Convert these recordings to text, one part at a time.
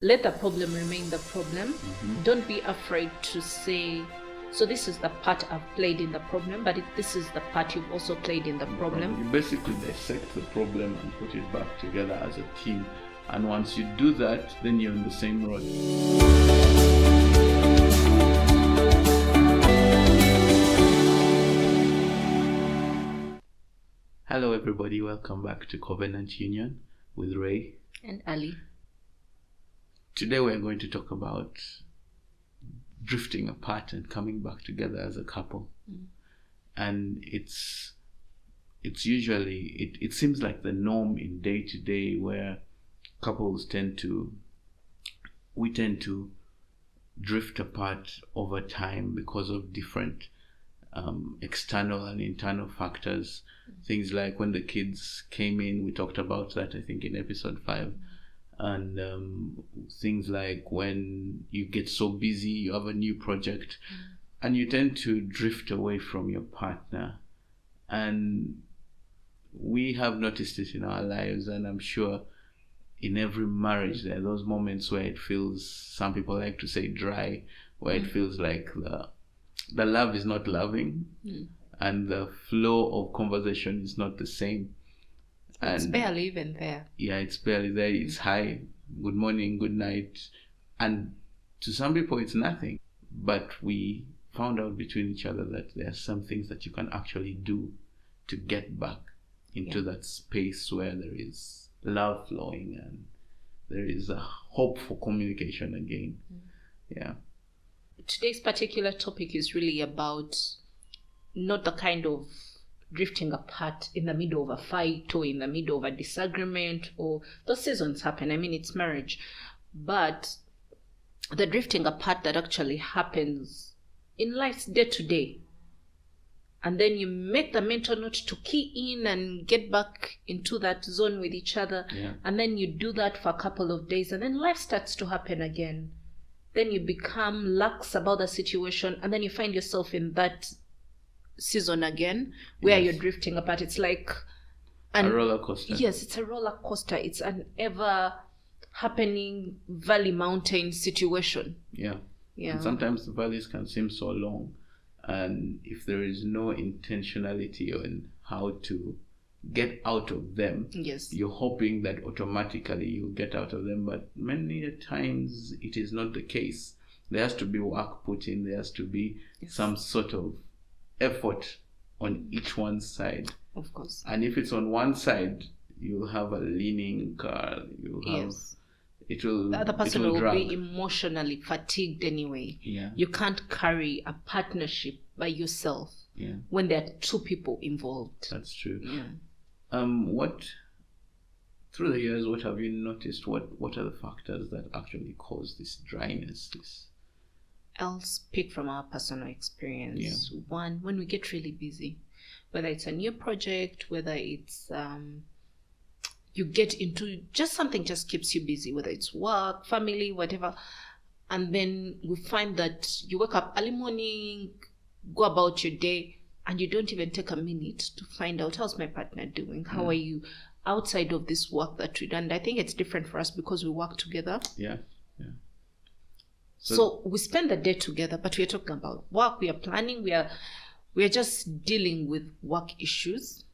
Let the problem remain the problem. Don't be afraid to say, so this is the part I've played in the problem, but this is the part you've also played in the problem. You basically dissect the problem and put it back together as a team. And once you do that, then you're on the same road. Hello everybody, welcome back to Covenant Union with Ray and Ali. Today we're going to talk about drifting apart and coming back together as a couple. And it's usually, it seems like the norm in day to day where couples tend to drift apart over time because of different external and internal factors. Things like when the kids came in, we talked about that I think in episode 5. And things like when you get so busy, you have a new project, and you tend to drift away from your partner. And we have noticed it in our lives, and I'm sure in every marriage there are those moments where it feels, some people like to say dry, where it feels like the love is not loving, and the flow of conversation is not the same. And it's barely even there. Yeah, it's barely there. It's hi, good morning, good night. And to some people, it's nothing. But we found out between each other that there are some things that you can actually do to get back into that space where there is love flowing and there is a hope for communication again. Yeah. Today's particular topic is really about not the kind of drifting apart in the middle of a fight or in the middle of a disagreement, or those seasons happen. I mean, it's marriage. But the drifting apart that actually happens in life's day to day. And then you make the mental note to key in and get back into that zone with each other. Yeah. And then you do that for a couple of days, and then life starts to happen again. Then you become lax about the situation, and then you find yourself in that season again where you're drifting apart. It's like a roller coaster. Yes, it's a roller coaster. It's an ever happening valley mountain situation. Yeah. And sometimes the valleys can seem so long, and if there is no intentionality on how to get out of them, you're hoping that automatically you'll get out of them, but many times it is not the case. There has to be work put in. There has to be some sort of effort on each one's side. Of course. And if it's on one side, you'll have a leaning car. You'll have the other person will drag. be emotionally fatigued anyway. Yeah. You can't carry a partnership by yourself when there are two people involved. That's true. Yeah. What through the years, what have you noticed? What are the factors that actually cause this dryness? I'll speak from our personal experience. One, when we get really busy, whether it's a new project, whether it's you get into just something just keeps you busy, whether it's work, family, whatever. And then we find that you wake up early morning, go about your day, and you don't even take a minute to find out, how's my partner doing? How are you outside of this work that we do? And I think it's different for us because we work together. Yeah. So we spend the day together, but we are talking about work, we are planning, we are just dealing with work issues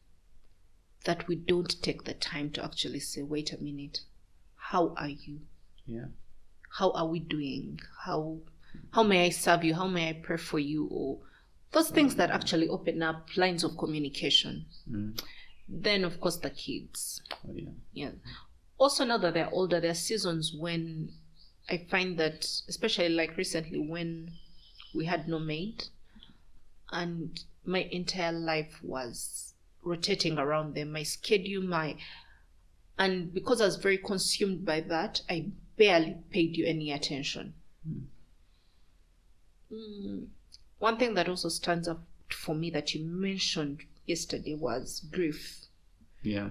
that we don't take the time to actually say, wait a minute, how are you? Yeah. How are we doing? How may I serve you? How may I pray for you? Or those things that actually open up lines of communication. Then, of course, the kids. Also, now that they're older, there are seasons when I find that, especially like recently when we had no maid and my entire life was rotating around them, my schedule, and because I was very consumed by that, I barely paid you any attention. One thing that also stands up for me that you mentioned yesterday was grief. Yeah.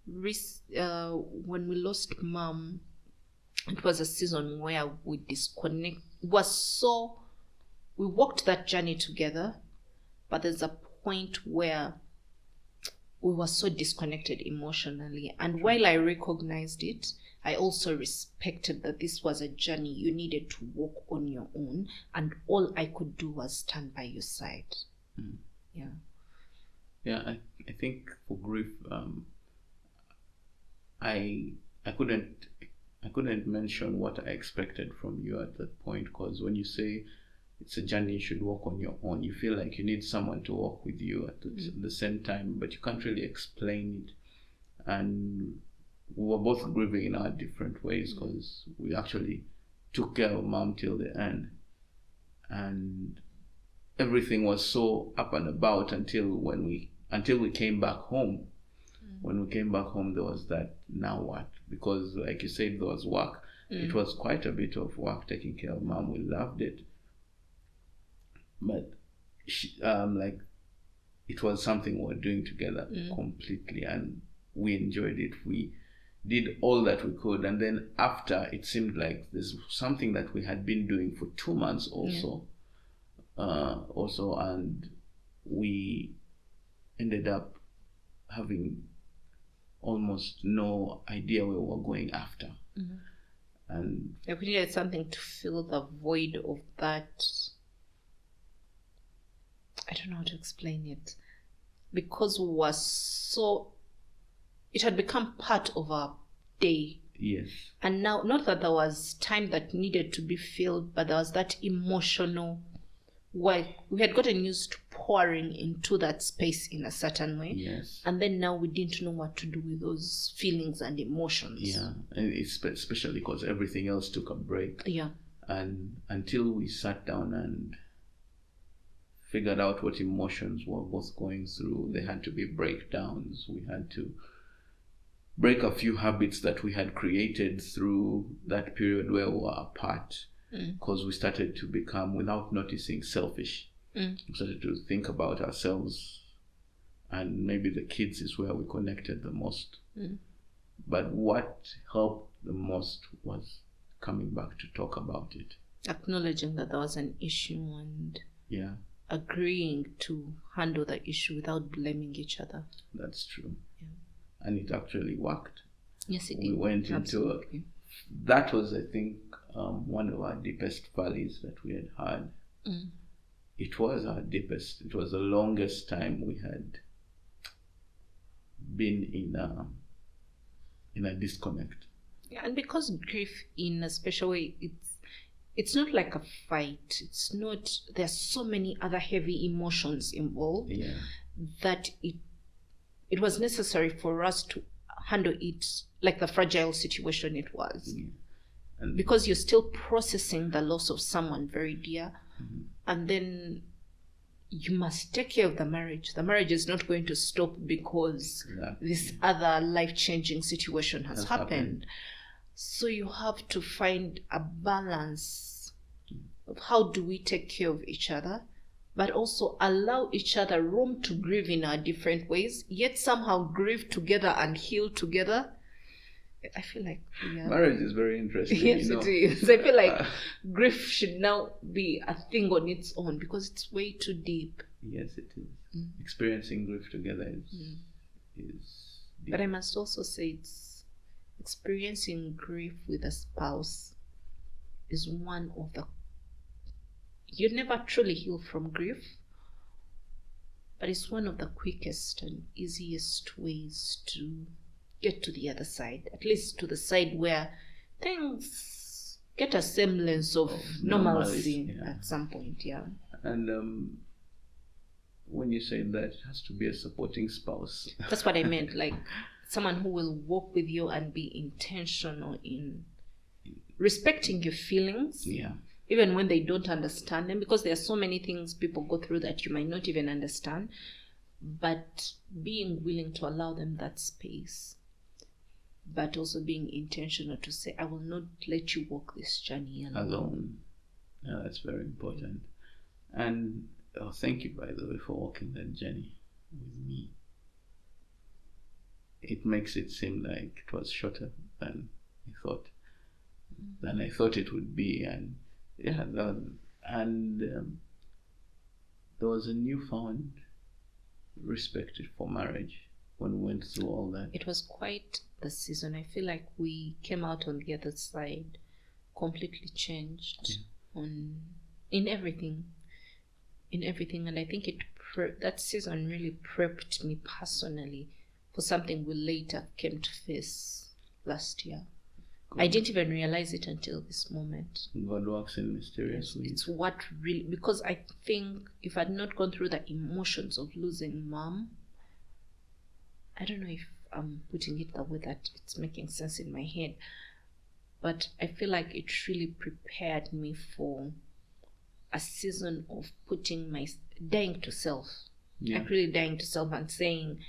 When we lost Mom, it was a season where we disconnect. We walked that journey together, but there's a point where we were so disconnected emotionally. And while I recognized it, I also respected that this was a journey you needed to walk on your own, and all I could do was stand by your side. Yeah. Yeah, I think for grief, I couldn't mention what I expected from you at that point, because when you say it's a journey you should walk on your own, you feel like you need someone to walk with you at the same time, but you can't really explain it. And we were both grieving in our different ways, because we actually took care of Mom till the end, and everything was so up and about until we came back home. When we came back home, there was that, now what? Because like you said, there was work. It was quite a bit of work taking care of Mom. We loved it, but like, it was something we were doing together completely, and we enjoyed it. We did all that we could, and then after, it seemed like there's something that we had been doing for 2 months also, and we ended up having almost no idea where we were going after. And we needed something to fill the void of that. I don't know how to explain it, because it had become part of our day. Yes. And now, not that there was time that needed to be filled, but there was that emotional, well, we had gotten used to pouring into that space in a certain way. Yes. And then now we didn't know what to do with those feelings and emotions. Yeah, and it's especially because everything else took a break. Yeah. And until we sat down and figured out what emotions we were both going through, there had to be breakdowns. We had to break a few habits that we had created through that period where we were apart, because we started to become, without noticing, selfish. We started to think about ourselves, and maybe the kids is where we connected the most. But what helped the most was coming back to talk about it, acknowledging that there was an issue, and agreeing to handle the issue without blaming each other. That's true. And it actually worked. Yes, it did. We went into that was, I think, one of our deepest valleys that we had. It was our deepest. It was the longest time we had been in a disconnect. Yeah, and because grief, in a special way, it's not like a fight. It's not. There's so many other heavy emotions involved. Yeah. That it was necessary for us to handle it like the fragile situation it was. And because you're still processing the loss of someone very dear, and then you must take care of the marriage. The marriage is not going to stop because this other life-changing situation has happened. So you have to find a balance of how do we take care of each other, but also allow each other room to grieve in our different ways, yet somehow grieve together and heal together. I feel like marriage is very interesting. Yes, it is. I feel like grief should now be a thing on its own, because it's way too deep. Yes, it is. Experiencing grief together is deep. But I must also say, it's experiencing grief with a spouse is one of the... You never truly heal from grief, but it's one of the quickest and easiest ways to get to the other side, at least to the side where things get a semblance of normalcy at some point. And when you say that, it has to be a supporting spouse. That's what I meant, like someone who will walk with you and be intentional in respecting your feelings, even when they don't understand them, because there are so many things people go through that you might not even understand, but being willing to allow them that space, but also being intentional to say, I will not let you walk this journey alone. Yeah, that's very important. And thank you, by the way, for walking that journey with me. It makes it seem like it was shorter than I thought it would be. And there was a newfound respect for marriage when we went through all that? It was quite the season. I feel like we came out on the other side completely changed in everything, and I think that season really prepped me personally for something we later came to face last year. Good. I didn't even realize it until this moment. God works in mysterious ways. It's what really, because I think if I'd not gone through the emotions of losing mom, I don't know if I'm putting it the way that it's making sense in my head, but I feel like it really prepared me for a season of dying to self. Yeah. Like really dying to self and saying,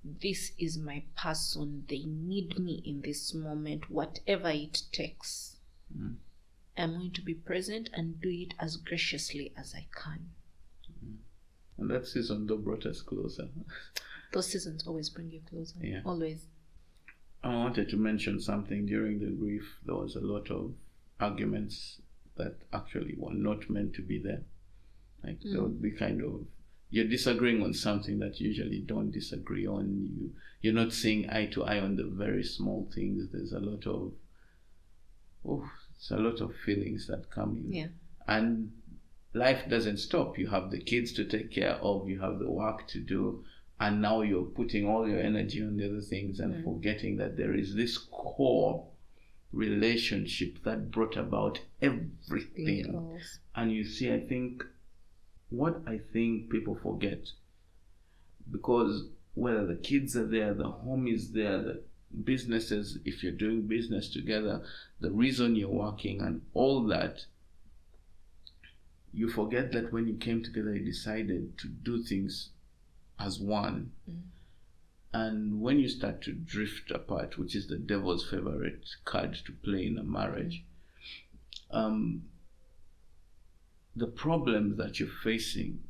this is my person. They need me in this moment, whatever it takes. I'm going to be present and do it as graciously as I can. And that season though brought us closer. Those seasons always bring you closer. Yeah. Always. I wanted to mention something. During the grief, there was a lot of arguments that actually were not meant to be there. Like there would be kind of, you're disagreeing on something that you usually don't disagree on. You're not seeing eye to eye on the very small things. There's a lot of feelings that come in. Yeah. And life doesn't stop. You have the kids to take care of, you have the work to do, and now you're putting all your energy on the other things and forgetting that there is this core relationship that brought about everything. And you see, I think people forget, because whether the kids are there, the home is there, the businesses, if you're doing business together, the reason you're working and all that, you forget that when you came together, you decided to do things as one. And when you start to drift apart, which is the devil's favorite card to play in a marriage, the problems that you're facing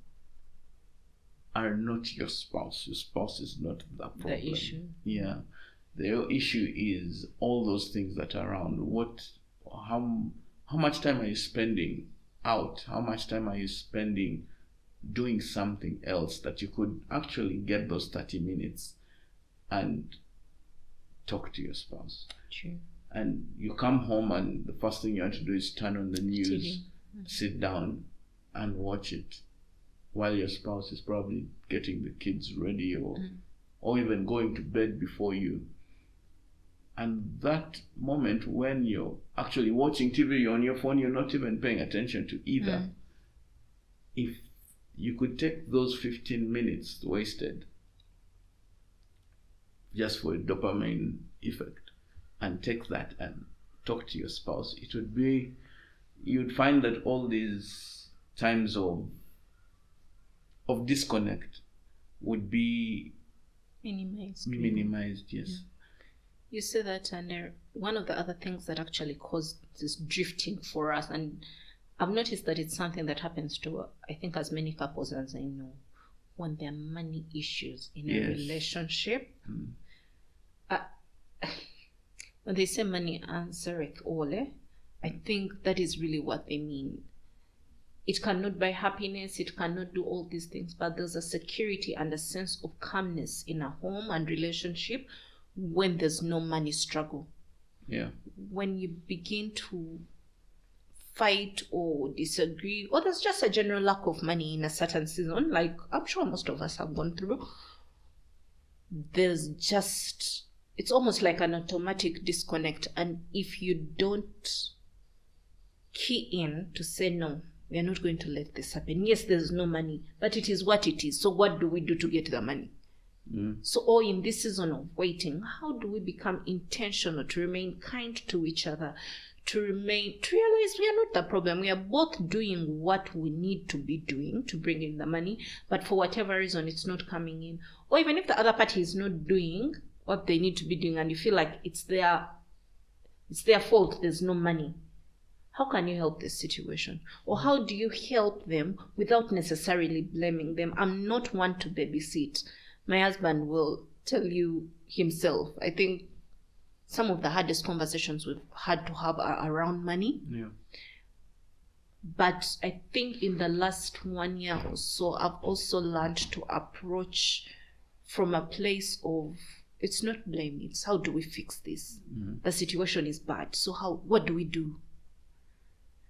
are not your spouse. Your spouse is not the problem. The issue. Yeah. The issue is all those things that are around. How much time are you spending out? How much time are you spending doing something else that you could actually get those 30 minutes and talk to your spouse? True. And you come home and the first thing you want to do is turn on the news, TV. Sit down and watch it while your spouse is probably getting the kids ready or even going to bed before you. And that moment when you're actually watching TV, you're on your phone, you're not even paying attention to either. If you could take those 15 minutes wasted just for a dopamine effect and take that and talk to your spouse, you'd find that all these times of disconnect would be minimized. Yes. You say that, and one of the other things that actually caused this drifting for us, and I've noticed that it's something that happens to, I think, as many couples as I know, when there are money issues in a relationship. When they say money answereth all, I think that is really what they mean. It cannot buy happiness, it cannot do all these things, but there's a security and a sense of calmness in a home and relationship when there's no money struggle. Yeah. When you begin to fight or disagree, or there's just a general lack of money in a certain season, like I'm sure most of us have gone through, it's almost like an automatic disconnect. And if you don't key in to say, no, we are not going to let this happen. Yes, there's no money, but it is what it is. So what do we do to get the money? So, or in this season of waiting, how do we become intentional to remain kind to each other, to realize we are not the problem. We are both doing what we need to be doing to bring in the money, but for whatever reason, it's not coming in. Or even if the other party is not doing what they need to be doing and you feel like it's their fault, there's no money. How can you help this situation? Or how do you help them without necessarily blaming them? I'm not one to babysit. My husband will tell you himself. I think some of the hardest conversations we've had to have are around money. Yeah. But I think in the last 1 year or so, I've also learned to approach from a place of, it's not blame, it's how do we fix this? The situation is bad, so what do we do?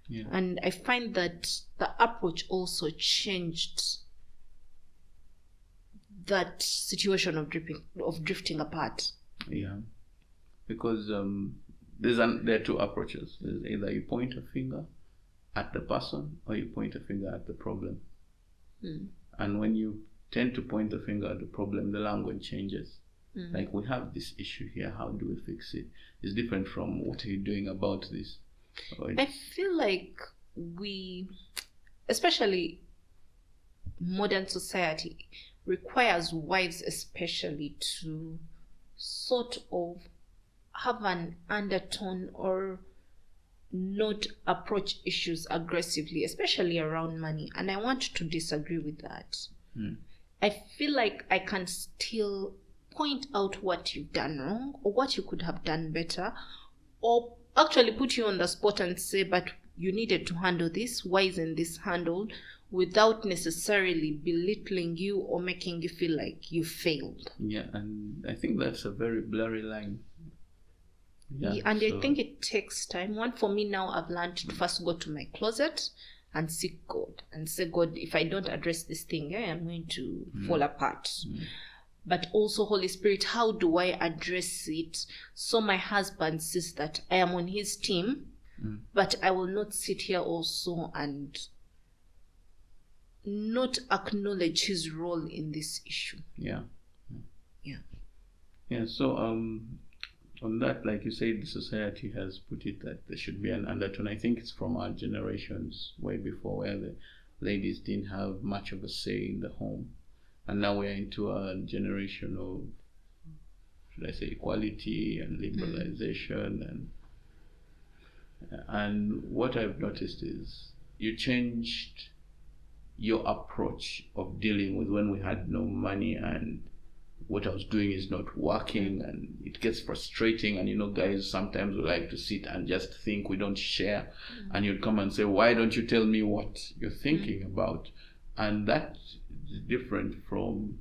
Yeah. And I find that the approach also changed that situation of drifting apart. Yeah, because there are two approaches. There's either you point a finger at the person or you point a finger at the problem. And when you tend to point the finger at the problem, the language changes. Like, we have this issue here, how do we fix it? It's different from, what are you doing about this? I feel like we, especially modern society, requires wives especially to sort of have an undertone or not approach issues aggressively, especially around money. And I want to disagree with that. I feel like I can still point out what you've done wrong or what you could have done better, or actually put you on the spot and say, but you needed to handle this, why isn't this handled, without necessarily belittling you or making you feel like you failed. Yeah, and I think that's a very blurry line. Yeah, and I think it takes time. One, for me now, I've learned to first go to my closet and seek God and say, God, if I don't address this thing, I'm going to fall apart. But also, Holy Spirit, how do I address it so my husband sees that I am on his team, but I will not sit here also and not acknowledge his role in this issue. Yeah. So on that, like you said, the society has put it that there should be an undertone. I think it's from our generations way before, where the ladies didn't have much of a say in the home. And now we're into a generation of, should I say, equality and liberalization. And what I've noticed is you changed your approach of dealing with when we had no money and what I was doing is not working, and it gets frustrating. And guys sometimes we like to sit and just think, we don't share. And you'd come and say, why don't you tell me what you're thinking about? And that is different from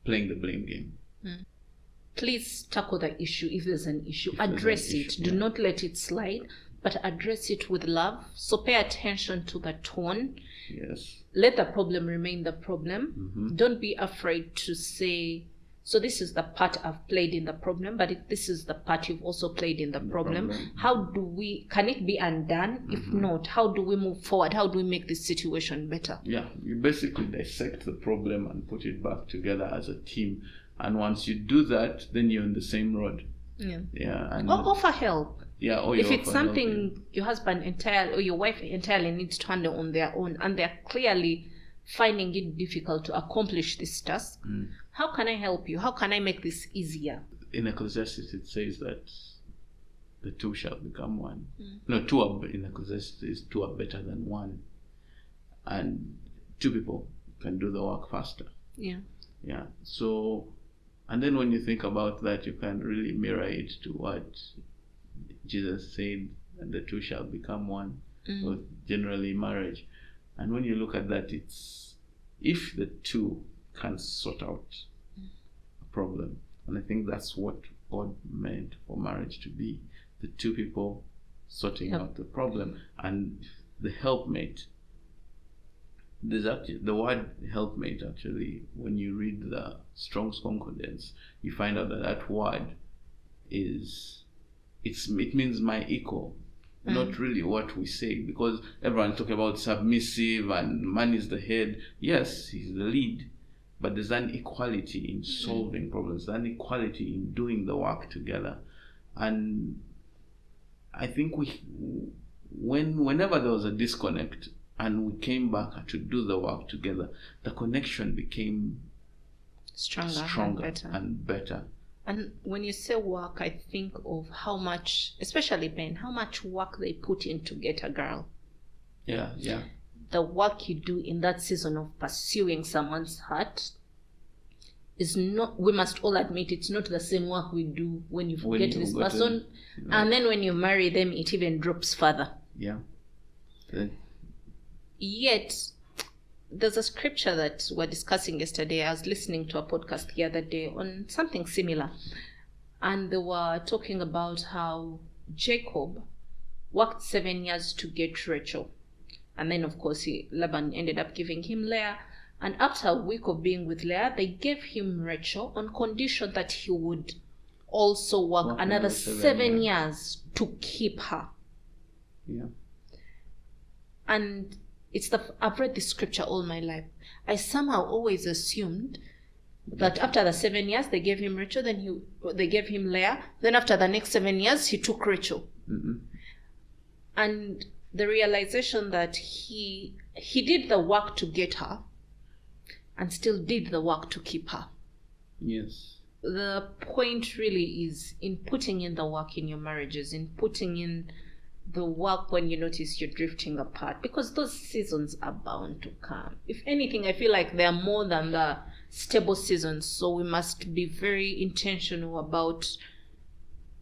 playing the blame game. Please tackle the issue. If there's an issue, address it. Do not let it slide, but address it with love. So pay attention to the tone. Yes. Let the problem remain the problem. Don't be afraid to say, so this is the part I've played in the problem, but this is the part you've also played in the problem. How can it be undone? If not, how do we move forward? How do we make this situation better? Yeah, you basically dissect the problem and put it back together as a team. And once you do that, then you're on the same road. Yeah. And or offer help. Yeah, or if it's something your husband entirely or your wife entirely needs to handle on their own, and they're clearly finding it difficult to accomplish this task, how can I help you? How can I make this easier? In Ecclesiastes, it says that the two shall become one. No, two are in Ecclesiastes, two are better than one, and two people can do the work faster. Yeah. So, and then when you think about that, you can really mirror it to what Jesus said, and the two shall become one, or generally marriage. And when you look at that, it's if the two can sort out a problem, and I think that's what God meant for marriage to be, the two people sorting out the problem, and the helpmate. There's actually the word helpmate, actually, when you read the Strong's Concordance, you find out that word it means my equal, not really what we say, because everyone's talking about submissive and man is the head. Yes, he's the lead, but there's an equality in solving problems, there's an equality in doing the work together. And I think whenever there was a disconnect and we came back to do the work together, the connection became stronger and better. And when you say work, I think of how much, especially men, how much work they put in to get a girl. Yeah. The work you do in that season of pursuing someone's heart is not, we must all admit, it's not the same work we do when you get this person. And then when you marry them, it even drops further. Yeah. Yet, there's a scripture that we're discussing yesterday. I was listening to a podcast the other day on something similar, and they were talking about how Jacob worked 7 years to get Rachel, and then of course Laban ended up giving him Leah, and after a week of being with Leah, they gave him Rachel on condition that he would also work another 7 years to keep her. Yeah. And I've read this scripture all my life. I somehow always assumed that after the 7 years they gave him Rachel, then they gave him Leah, then after the next 7 years he took Rachel. Mm-hmm. And the realization that he did the work to get her and still did the work to keep her. Yes. The point really is in putting in the work in your marriages, in putting in the work when you notice you're drifting apart, because those seasons are bound to come. If anything, I feel like they're more than the stable seasons, so we must be very intentional about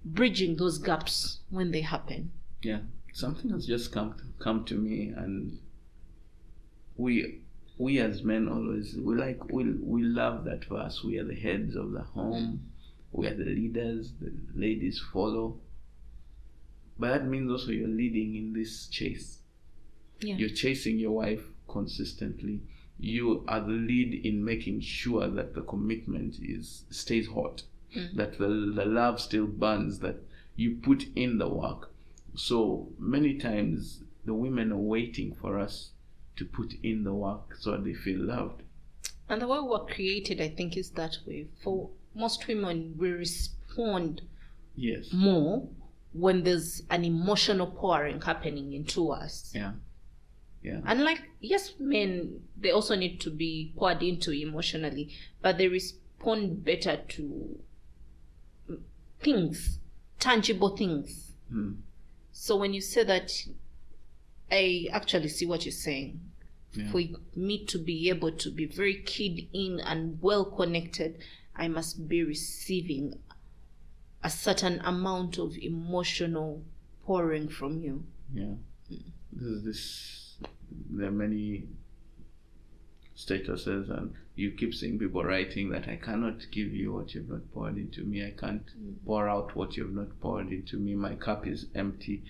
bridging those gaps when they happen. Yeah, something has just come to me, and we as men always we love that verse. We are the heads of the home, we are the leaders, the ladies follow. But that means also you're leading in this chase. Yeah. You're chasing your wife consistently. You are the lead in making sure that the commitment stays hot, that the love still burns, that you put in the work. So many times the women are waiting for us to put in the work so they feel loved. And the way we're created, I think, is that way. For most women, we respond more when there's an emotional pouring happening into us. Yeah. And yes, men, they also need to be poured into emotionally, but they respond better to things, tangible things. So when you say that, I actually see what you're saying. Yeah. For me to be able to be very keyed in and well connected, I must be receiving a certain amount of emotional pouring from you. Yeah. There are many statuses, and you keep seeing people writing that I cannot give you what you've not poured into me. I can't pour out what you've not poured into me. My cup is empty.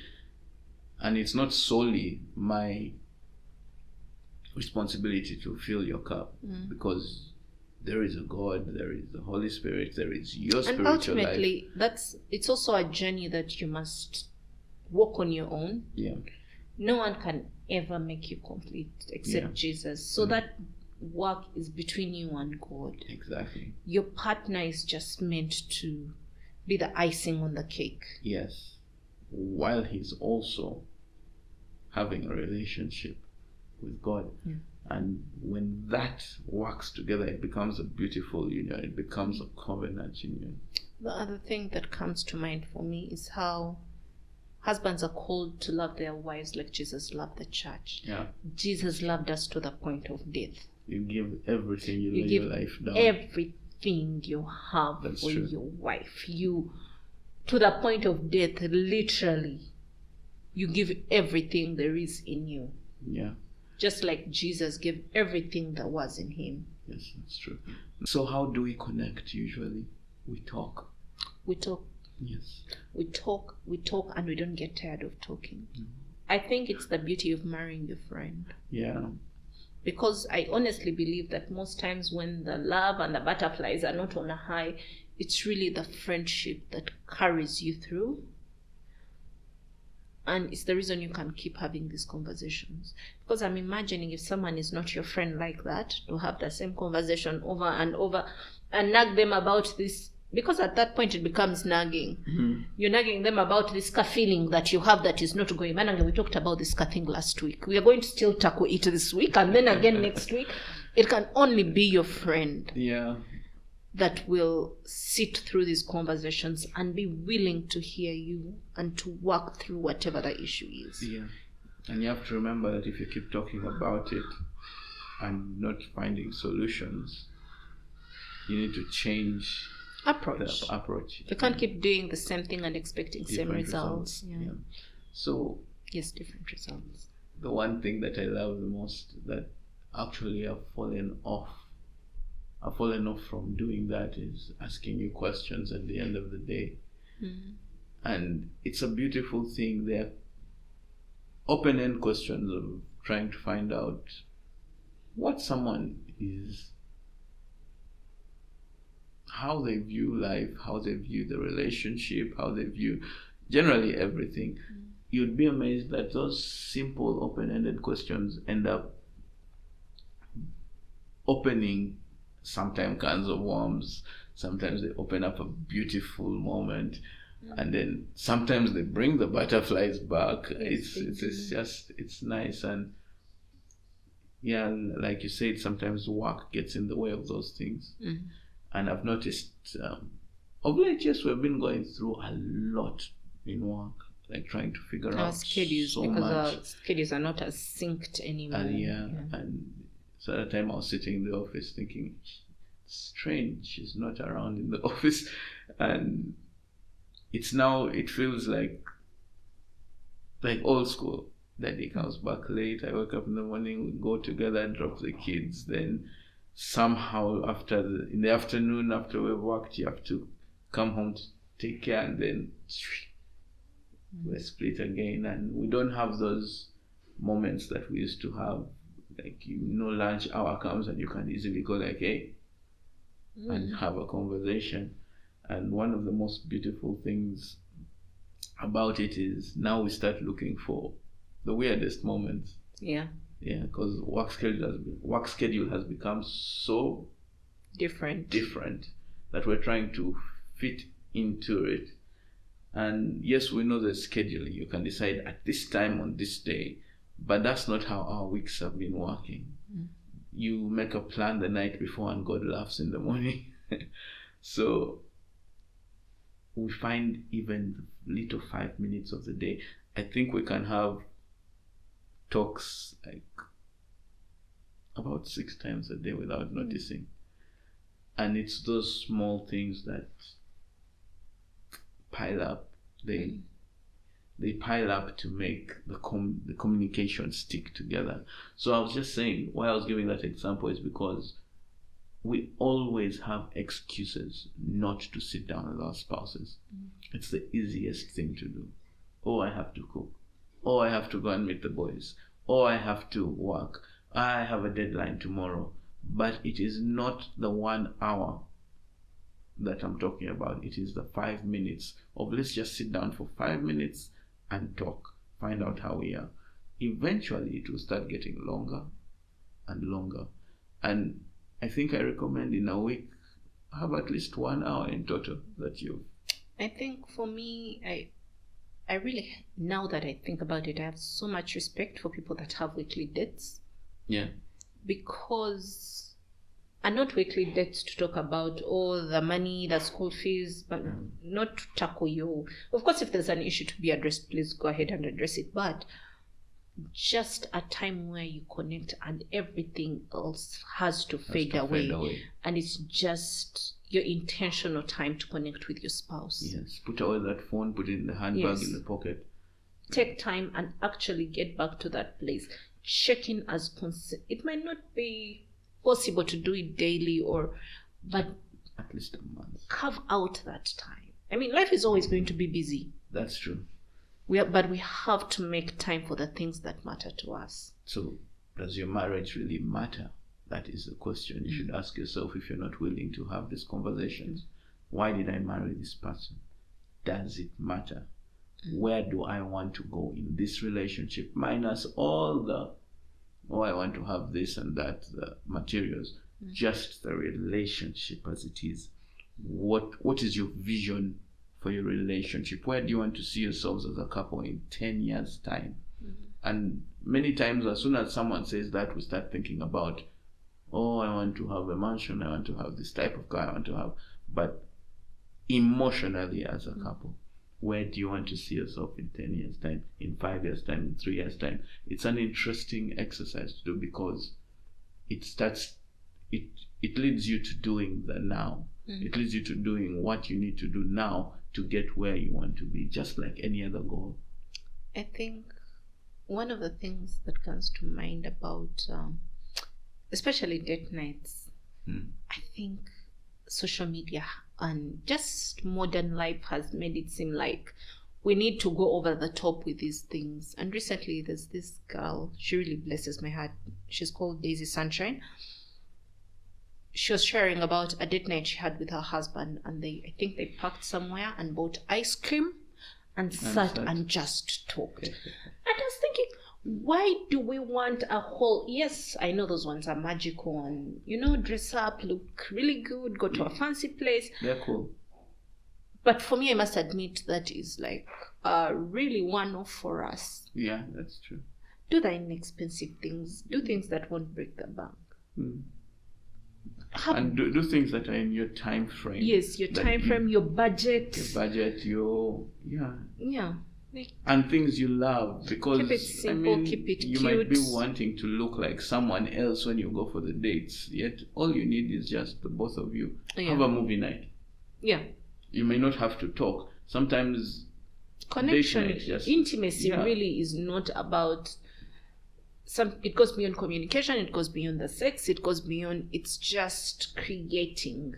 And it's not solely my responsibility to fill your cup, because there is a God, there is the Holy Spirit, there is your spiritual life. And ultimately, it's also a journey that you must walk on your own. Yeah. No one can ever make you complete except Jesus. So that work is between you and God. Exactly. Your partner is just meant to be the icing on the cake. Yes. While he's also having a relationship with God. Yeah. And when that works together, it becomes a beautiful union. It becomes a covenant union. The other thing that comes to mind for me is how husbands are called to love their wives like Jesus loved the church. Yeah. Jesus loved us to the point of death. You give everything, you lay your life down. Everything you have for your wife. You, to the point of death, literally, you give everything there is in you. Yeah. Just like Jesus gave everything that was in him. Yes, that's true. So how do we connect usually? We talk. Yes. We talk, and we don't get tired of talking. I think it's the beauty of marrying your friend. Yeah. Because I honestly believe that most times when the love and the butterflies are not on a high, it's really the friendship that carries you through. And it's the reason you can keep having these conversations. Because I'm imagining if someone is not your friend like that, to have the same conversation over and over and nag them about this. Because at that point it becomes nagging. Mm-hmm. You're nagging them about this feeling that you have that is not going. Man, we talked about this thing last week. We are going to still tackle it this week and then again next week. It can only be your friend. Yeah. That will sit through these conversations and be willing to hear you and to work through whatever the issue is. Yeah. And you have to remember that if you keep talking about it and not finding solutions, you need to change the approach. You can't keep doing the same thing and expecting same results. Yeah. So yes, different results. The one thing that I love the most that actually I've fallen off from doing that is asking you questions at the end of the day. And it's a beautiful thing. They're open-end questions of trying to find out what someone is, how they view life, how they view the relationship, how they view generally everything. You'd be amazed that those simple open-ended questions end up opening sometimes cans of worms. Sometimes they open up a beautiful moment, and then sometimes they bring the butterflies back. It's nice. And yeah, like you said, sometimes work gets in the way of those things. And I've noticed of late, yes, we've been going through a lot in work, like trying to figure our out schedules, so because much. our schedules are not as synced anymore. And so at the time I was sitting in the office thinking, strange, she's not around in the office. And it feels like old school. Daddy comes back late, I wake up in the morning, we go together, drop the kids, then somehow in the afternoon after we've worked, you have to come home to take care, and then we're split again. And we don't have those moments that we used to have, like, lunch hour comes and you can easily go like, hey, and have a conversation. And one of the most beautiful things about it is now we start looking for the weirdest moments. Because work schedule has become so different that we're trying to fit into it. And yes, we know the schedule. You can decide at this time on this day, but that's not how our weeks have been working. You make a plan the night before and God laughs in the morning. So we find even little 5 minutes of the day. I think we can have talks like about 6 times a day without noticing. And it's those small things that pile up. They pile up to make the communication stick together. So I was just saying, why I was giving that example is because we always have excuses not to sit down with our spouses. It's the easiest thing to do. Oh, I have to cook. Oh, I have to go and meet the boys. Oh, I have to work. I have a deadline tomorrow. But it is not the 1 hour that I'm talking about. It is the 5 minutes of let's just sit down for 5 minutes and talk, find out how we are. Eventually it will start getting longer and longer. And I think I recommend in a week have at least 1 hour in total that I think for me, I really, now that I think about it, I have so much respect for people that have weekly dates. Because, and not weekly dates to talk about the money, the school fees, but not to tackle you. Of course, if there's an issue to be addressed, please go ahead and address it. But just a time where you connect and everything else has to fade away. And it's just your intentional time to connect with your spouse. Yes, put away that phone, put it in the handbag, in the pocket. Take time and actually get back to that place. Check in as it might not be possible to do it daily, but at least a month. Carve out that time. I mean, life is always going to be busy. That's true. But we have to make time for the things that matter to us. So, does your marriage really matter? That is the question you should ask yourself if you're not willing to have these conversations. Why did I marry this person? Does it matter? Where do I want to go in this relationship? Minus all the, I want to have this and that, the materials. Just the relationship as it is. What is your vision for your relationship? Where do you want to see yourselves as a couple in 10 years' time? And many times, as soon as someone says that, we start thinking about, I want to have a mansion, I want to have this type of car, I want to have, but emotionally as a couple, where do you want to see yourself in 10 years' time, in 5 years' time, in 3 years' time? It's an interesting exercise to do because it leads you to doing the now. It leads you to doing what you need to do now to get where you want to be, just like any other goal. I think one of the things that comes to mind about especially date nights, I think social media and just modern life has made it seem like we need to go over the top with these things. And recently there's this girl, she really blesses my heart. She's called Daisy Sunshine. She was sharing about a date night she had with her husband, and I think they parked somewhere and bought ice cream and sat and just talked. And I was thinking, why do we want a whole, yes, I know those ones are magical and, you know, dress up, look really good, go to a fancy place. They're cool. But for me, I must admit that is like really one-off for us. Yeah, that's true. Do the inexpensive things. Do things that won't break the bank. And do things that are in your time frame. Yes, your time frame, your budget. Yeah. And things you love, because keep it simple, keep it you cute. might be wanting to look like someone else when you go for the dates, yet all you need is just the both of you. Have a movie night. Yeah. You may not have to talk. Sometimes connection, intimacy really is not about it goes beyond communication, it goes beyond the sex, it goes beyond, it's just creating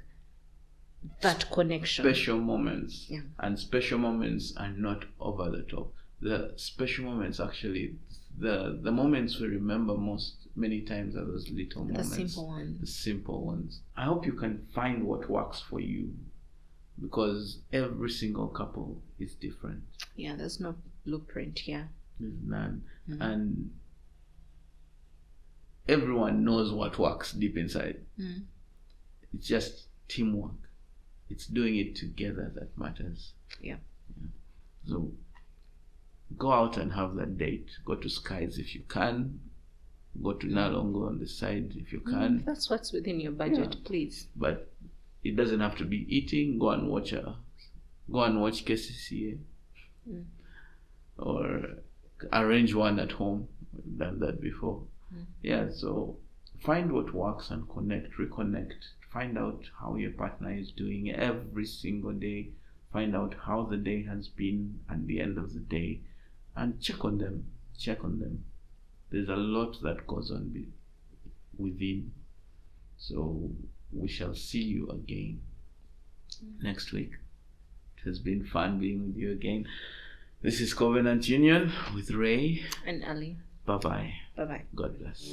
that connection. Special moments. Yeah. And special moments are not over the top. The special moments, actually, the moments we remember many times are those little moments. The simple ones. The simple ones. I hope you can find what works for you, because every single couple is different. Yeah, there's no blueprint here. There's none. And everyone knows what works deep inside. It's just teamwork. It's doing it together that matters. Yeah. So go out and have that date. Go to Skies if you can. Go to Nalongo on the side if you can. That's what's within your budget, please. But it doesn't have to be eating. Go and watch KCCA. Or arrange one at home. I've done that before. Yeah, so find what works and reconnect. Find out how your partner is doing every single day. Find out how the day has been at the end of the day, and check on them. There's a lot that goes on within. So we shall see you again next week. It has been fun being with you again. This is Covenant Union with Ray and Ali. Bye-bye. Bye-bye. God bless.